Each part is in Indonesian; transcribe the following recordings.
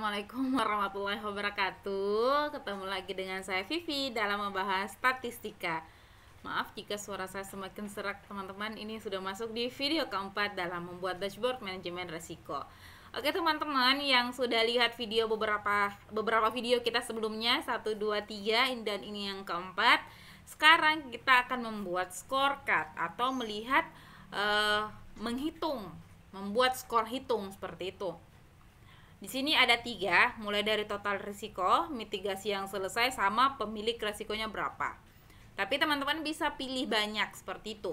Assalamualaikum warahmatullahi wabarakatuh. Ketemu lagi dengan saya Vivi dalam membahas statistika. Maaf jika suara saya semakin serak teman-teman. Ini sudah masuk di video keempat dalam membuat dashboard manajemen resiko. Oke teman-teman yang sudah lihat video beberapa video kita sebelumnya 1, 2, 3 dan ini yang keempat. Sekarang kita akan membuat scorecard atau melihat membuat skor hitung seperti itu. Di sini ada 3, mulai dari total risiko, mitigasi yang selesai, sama pemilik risikonya berapa. Tapi teman-teman bisa pilih banyak seperti itu.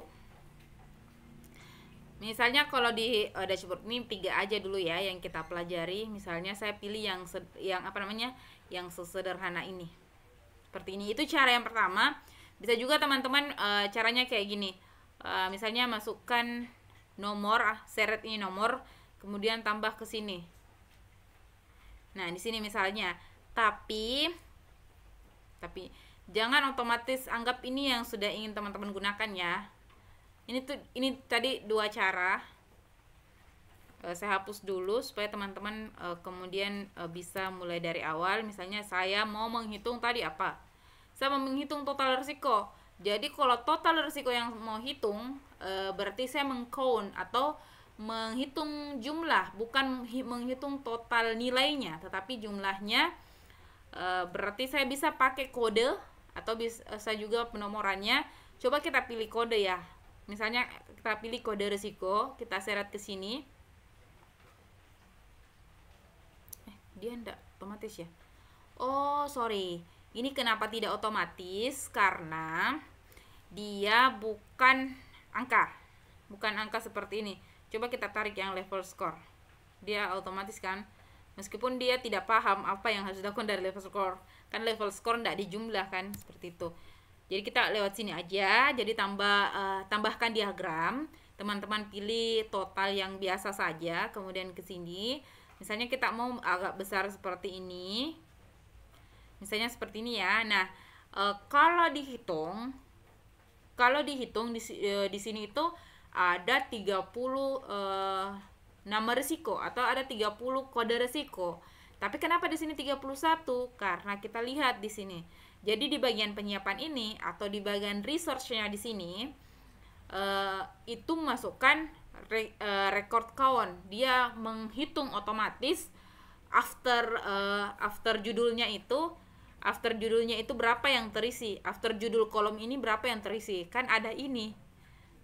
Misalnya kalau di dashboard ini 3 aja dulu ya yang kita pelajari. Misalnya saya pilih yang sesederhana ini. Seperti ini. Itu cara yang pertama. Bisa juga teman-teman caranya kayak gini. Misalnya masukkan nomor, seret ini nomor, kemudian tambah ke sini. Nah, di sini misalnya, tapi jangan otomatis anggap ini yang sudah ingin teman-teman gunakan ya. Ini tadi 2 cara. Saya hapus dulu supaya teman-teman kemudian bisa mulai dari awal. Misalnya saya mau menghitung tadi apa? Saya mau menghitung total risiko. Jadi kalau total risiko yang mau hitung berarti saya meng-count atau menghitung jumlah, bukan menghitung total nilainya, tetapi jumlahnya. Berarti saya bisa pakai kode atau bisa juga penomorannya. Coba kita pilih kode ya. Misalnya kita pilih kode risiko, kita seret ke sini. Dia enggak otomatis ya. Oh, sorry. Ini kenapa tidak otomatis? Karena dia bukan angka. Bukan angka seperti ini. Coba kita tarik yang level score. Dia otomatis kan. Meskipun dia tidak paham apa yang harus dilakukan dari level score. Kan level score tidak dijumlahkan seperti itu. Jadi kita lewat sini aja. Jadi tambahkan diagram. Teman-teman pilih total yang biasa saja. Kemudian ke sini. Misalnya kita mau agak besar seperti ini. Misalnya seperti ini ya. Nah, kalau dihitung di sini itu ada 30 nama risiko atau ada 30 kode risiko. Tapi kenapa di sini 31? Karena kita lihat di sini. Jadi di bagian penyiapan ini atau di bagian research-nya di sini itu masukkan record count. Dia menghitung otomatis after judulnya itu berapa yang terisi. After judul kolom ini berapa yang terisi. Kan ada ini.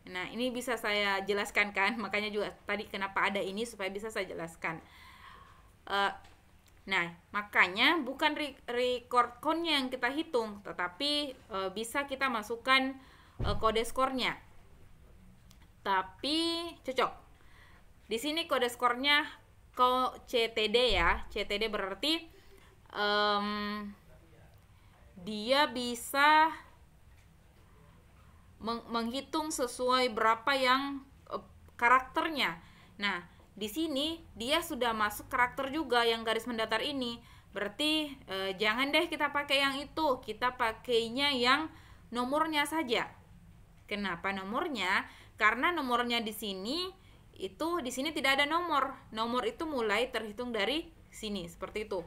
Nah, ini bisa saya jelaskan kan, makanya juga tadi kenapa ada ini supaya bisa saya jelaskan. Nah, makanya bukan record count-nya yang kita hitung, tetapi bisa kita masukkan kode skornya. Tapi cocok. Di sini kode skornya CTD ya. CTD berarti dia bisa menghitung sesuai berapa yang karakternya. Nah, di sini dia sudah masuk karakter juga yang garis mendatar ini. Berarti jangan deh kita pakai yang itu, kita pakainya yang nomornya saja. Kenapa nomornya? Karena nomornya di sini tidak ada nomor. Nomor itu mulai terhitung dari sini seperti itu.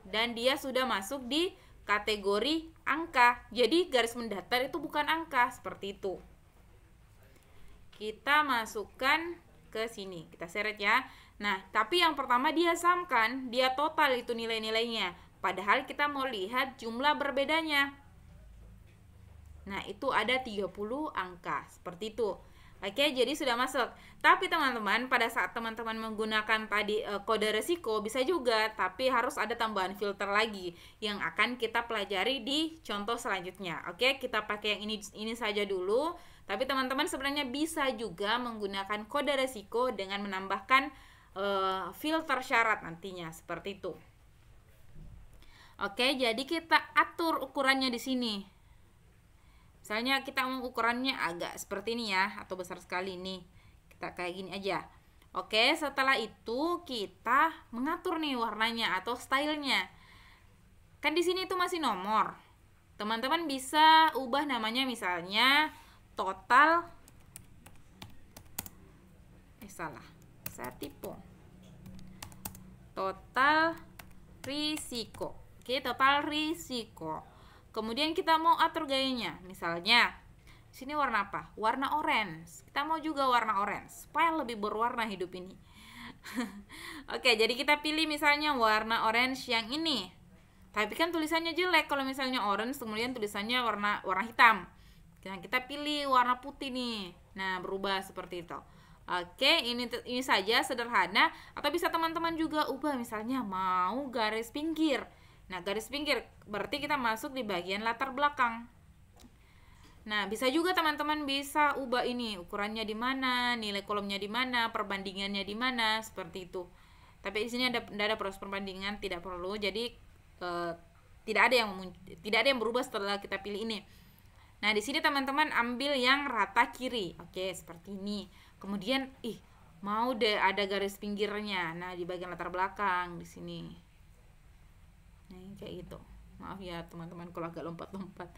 Dan dia sudah masuk di kategori angka. Jadi garis mendatar itu bukan angka seperti itu. Kita masukkan ke sini. Kita seret ya. Nah, tapi yang pertama dia samkan, dia total itu nilai-nilainya. Padahal kita mau lihat jumlah berbedanya. Nah, itu ada 30 angka. Seperti itu. Oke, jadi sudah masuk. Tapi teman-teman, pada saat teman-teman menggunakan tadi kode resiko bisa juga, tapi harus ada tambahan filter lagi yang akan kita pelajari di contoh selanjutnya. Oke, kita pakai yang ini saja dulu. Tapi teman-teman sebenarnya bisa juga menggunakan kode resiko dengan menambahkan filter syarat nantinya seperti itu. Oke, jadi kita atur ukurannya di sini. Misalnya kita mau ukurannya agak seperti ini ya, atau besar sekali nih. Kita kayak gini aja. Oke, setelah itu kita mengatur nih warnanya atau stylenya. Kan di sini itu masih nomor. Teman-teman bisa ubah namanya misalnya total. Salah. Saya tipu. total risiko. Oke, total risiko. Kemudian kita mau atur gayanya. Misalnya, sini warna apa? Warna orange. Kita mau juga warna orange supaya lebih berwarna hidup ini. Oke, jadi kita pilih misalnya warna orange yang ini. Tapi kan tulisannya jelek kalau misalnya orange, kemudian tulisannya warna hitam. Nah, kita pilih warna putih nih. Nah, berubah seperti itu. Oke, ini saja sederhana. Atau bisa teman-teman juga ubah, misalnya mau garis pinggir. Nah, garis pinggir berarti kita masuk di bagian latar belakang. Nah, bisa juga teman-teman bisa ubah ini, ukurannya di mana, nilai kolomnya di mana, perbandingannya di mana, seperti itu. Tapi di sini tidak ada proses perbandingan, tidak perlu. Jadi tidak ada yang berubah setelah kita pilih ini. Nah, di sini teman-teman ambil yang rata kiri. Oke, seperti ini. Kemudian mau deh ada garis pinggirnya. Nah, di bagian latar belakang di sini. Nah, kayak gitu. Maaf ya teman-teman kalau agak lompat-lompat.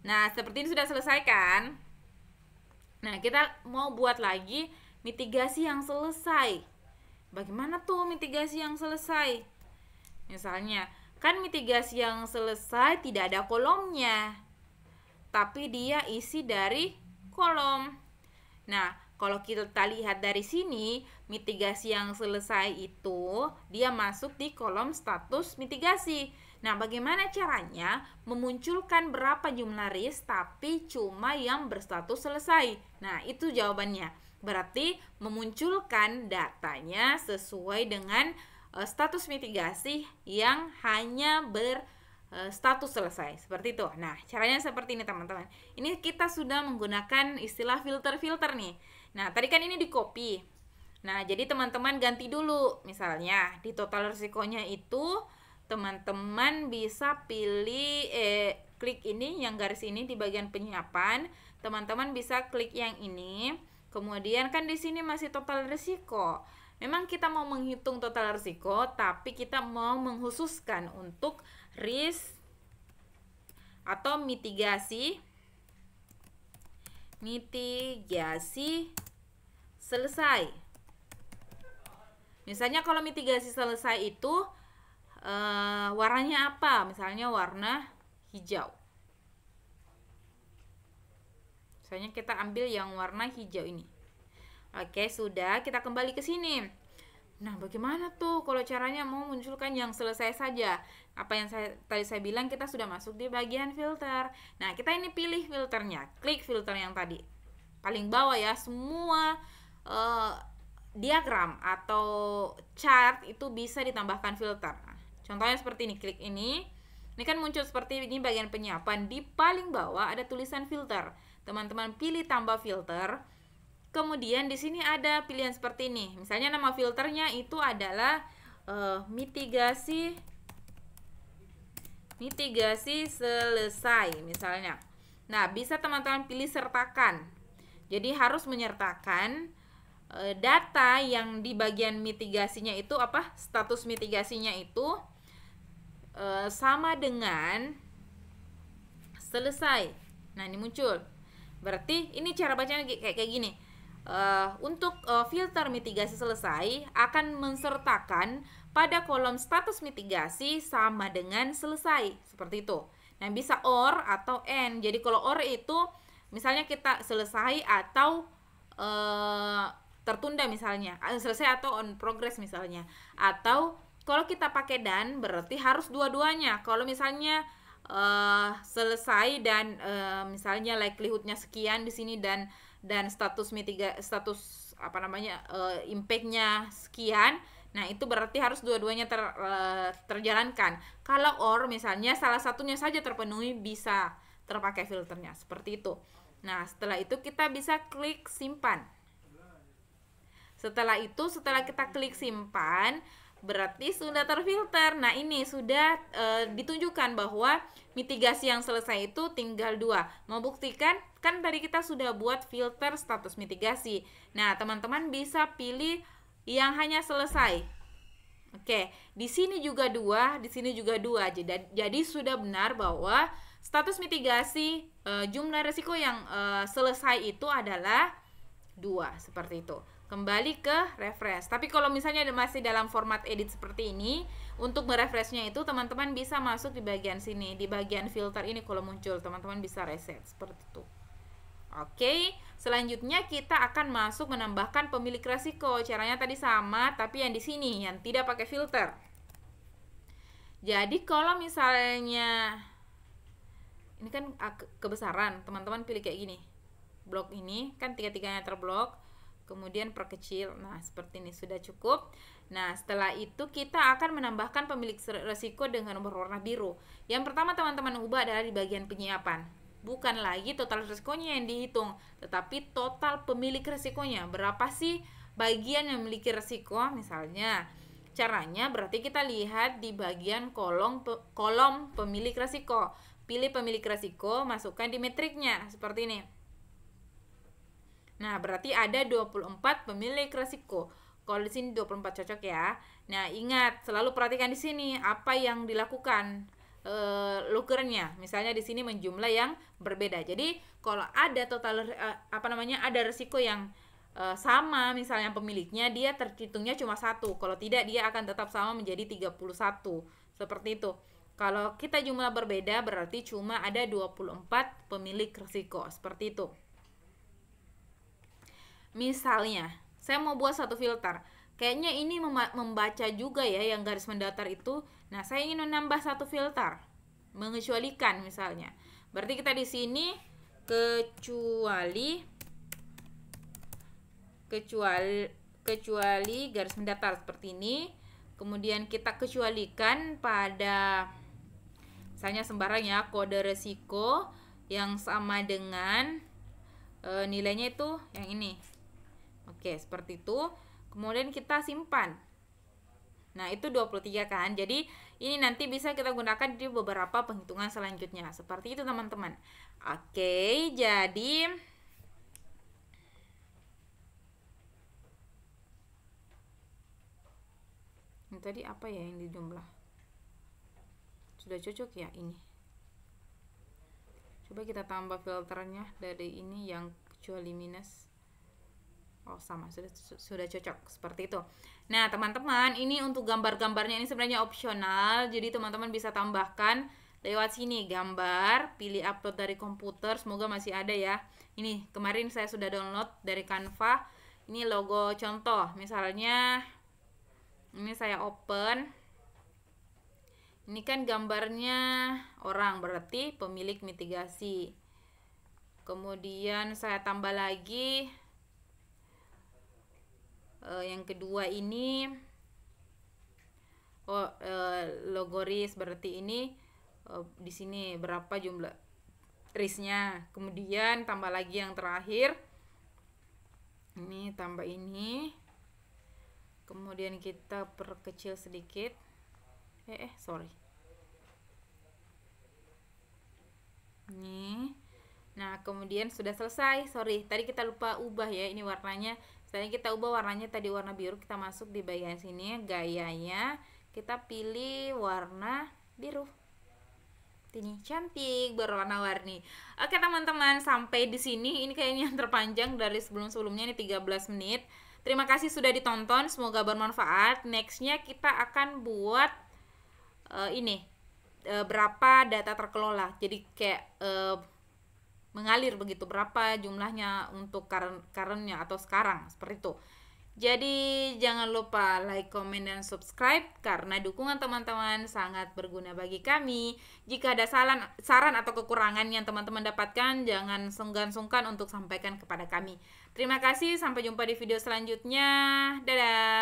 Nah, seperti ini sudah selesai kan? Nah, kita mau buat lagi mitigasi yang selesai. Bagaimana tuh mitigasi yang selesai? Misalnya, kan mitigasi yang selesai tidak ada kolomnya, tapi dia isi dari kolom. Nah, kalau kita lihat dari sini, mitigasi yang selesai itu dia masuk di kolom status mitigasi. Nah, bagaimana caranya memunculkan berapa jumlah risk tapi cuma yang berstatus selesai? Nah, itu jawabannya. Berarti memunculkan datanya sesuai dengan status mitigasi yang hanya berstatus selesai. Seperti itu. Nah, caranya seperti ini teman-teman. Ini kita sudah menggunakan istilah filter-filter nih. Nah, tadi kan ini di copy. Nah, jadi teman-teman ganti dulu. Misalnya, di total risikonya itu teman-teman bisa pilih klik ini, yang garis ini di bagian penyiapan. Teman-teman bisa klik yang ini. Kemudian kan di sini masih total risiko. Memang kita mau menghitung total risiko, tapi kita mau mengkhususkan untuk risk atau mitigasi selesai. Misalnya kalau mitigasi selesai itu warnanya apa? Misalnya warna hijau. Misalnya kita ambil yang warna hijau ini. Oke, sudah, kita kembali ke sini. Nah, bagaimana tuh kalau caranya mau munculkan yang selesai saja? Apa yang tadi saya bilang, kita sudah masuk di bagian filter. Nah, kita ini pilih filternya. Klik filter yang tadi. Paling bawah ya, semua diagram atau chart itu bisa ditambahkan filter. Nah, contohnya seperti ini, klik ini. Ini kan muncul seperti ini bagian penyiapan. Di paling bawah ada tulisan filter. Teman-teman pilih tambah filter. Kemudian di sini ada pilihan seperti ini. Misalnya nama filternya itu adalah mitigasi selesai misalnya. Nah, bisa teman-teman pilih sertakan. Jadi harus menyertakan data yang di bagian mitigasinya itu apa? Status mitigasinya itu sama dengan selesai. Nah, ini muncul. Berarti ini cara bacanya kayak gini. Untuk filter mitigasi selesai akan mensertakan pada kolom status mitigasi sama dengan selesai, seperti itu. Nah, bisa OR atau AND. Jadi kalau OR itu misalnya kita selesai atau tertunda misalnya, selesai atau on progress misalnya. Atau kalau kita pakai DAN berarti harus dua-duanya. Kalau misalnya selesai dan misalnya likelihoodnya sekian di sini dan status impactnya sekian, nah itu berarti harus dua-duanya terjalankan. Kalau OR misalnya salah satunya saja terpenuhi, bisa terpakai filternya seperti itu. Nah, setelah itu kita bisa klik simpan. Setelah kita klik simpan, berarti sudah terfilter. Nah, ini sudah ditunjukkan bahwa mitigasi yang selesai itu tinggal 2. Mau buktikan? Kan tadi kita sudah buat filter status mitigasi. Nah, teman-teman bisa pilih yang hanya selesai. Oke, di sini juga 2, di sini juga 2. Jadi sudah benar bahwa status mitigasi jumlah risiko yang selesai itu adalah 2, seperti itu. kembali ke refresh. Tapi kalau misalnya masih dalam format edit seperti ini, untuk merefreshnya itu teman-teman bisa masuk di bagian sini, di bagian filter ini. Kalau muncul teman-teman bisa reset seperti itu. Oke, selanjutnya kita akan masuk menambahkan pemilik resiko. Caranya tadi sama, tapi yang di sini yang tidak pakai filter. Jadi kalau misalnya ini kan kebesaran, teman-teman pilih kayak gini. Blok ini kan tiga-tiganya terblok, kemudian perkecil. Nah, seperti ini sudah cukup. Nah, setelah itu kita akan menambahkan pemilik resiko dengan berwarna biru. Yang pertama teman-teman ubah adalah di bagian penyiapan. Bukan lagi total resikonya yang dihitung, tetapi total pemilik resikonya. Berapa sih bagian yang memiliki resiko? Misalnya, caranya berarti kita lihat di bagian kolom pemilik resiko. Pilih pemilik resiko, masukkan di metriknya seperti ini. Nah, berarti ada 24 pemilik resiko. Kalau di sini 24 cocok ya. Nah, ingat selalu perhatikan di sini apa yang dilakukan lookernya. Misalnya di sini menjumlah yang berbeda. Jadi, kalau ada total ada resiko yang sama, misalnya pemiliknya, dia terhitungnya cuma 1. Kalau tidak, dia akan tetap sama menjadi 31. Seperti itu. Kalau kita jumlah berbeda, berarti cuma ada 24 pemilik resiko. Seperti itu. Misalnya, saya mau buat satu filter. Kayaknya ini membaca juga ya yang garis mendatar itu. Nah, saya ingin menambah satu filter. Mengecualikan misalnya. Berarti kita di sini kecuali garis mendatar seperti ini. Kemudian kita kecualikan pada misalnya sembarang ya, kode resiko yang sama dengan nilainya itu yang ini. Oke, seperti itu. Kemudian kita simpan. Nah, itu 23 kan. Jadi, ini nanti bisa kita gunakan di beberapa penghitungan selanjutnya. Seperti itu, teman-teman. Oke, jadi ini tadi apa ya yang dijumlah? Sudah cocok ya ini. Coba kita tambah filternya dari ini yang kecuali minus. Oh, sama, sudah cocok seperti itu. Nah, teman-teman, ini untuk gambar-gambarnya ini sebenarnya opsional. Jadi teman-teman bisa tambahkan lewat sini gambar, pilih upload dari komputer, semoga masih ada ya. Ini kemarin saya sudah download dari Canva. Ini logo contoh. Misalnya ini saya open. Ini kan gambarnya orang, berarti pemilik mitigasi. Kemudian saya tambah lagi yang kedua ini logo risk, berarti ini di sini berapa jumlah risknya. Kemudian tambah lagi yang terakhir, ini tambah ini, kemudian kita perkecil sedikit. Sorry, nih. Nah, kemudian sudah selesai. Sorry, tadi kita lupa ubah ya ini warnanya. Misalnya kita ubah warnanya tadi warna biru, kita masuk di bagian sini, gayanya kita pilih warna biru. Ini cantik berwarna-warni. Oke, teman-teman, sampai di sini ini kayaknya yang terpanjang dari sebelum-sebelumnya, ini 13 menit. Terima kasih sudah ditonton, semoga bermanfaat. Nextnya kita akan buat berapa data terkelola. Jadi kayak mengalir begitu, berapa jumlahnya untuk currentnya atau sekarang, seperti itu. Jadi jangan lupa like, comment, dan subscribe karena dukungan teman-teman sangat berguna bagi kami. Jika ada saran atau kekurangan yang teman-teman dapatkan, jangan sungkan-sungkan untuk sampaikan kepada kami. Terima kasih, sampai jumpa di video selanjutnya. Dadah.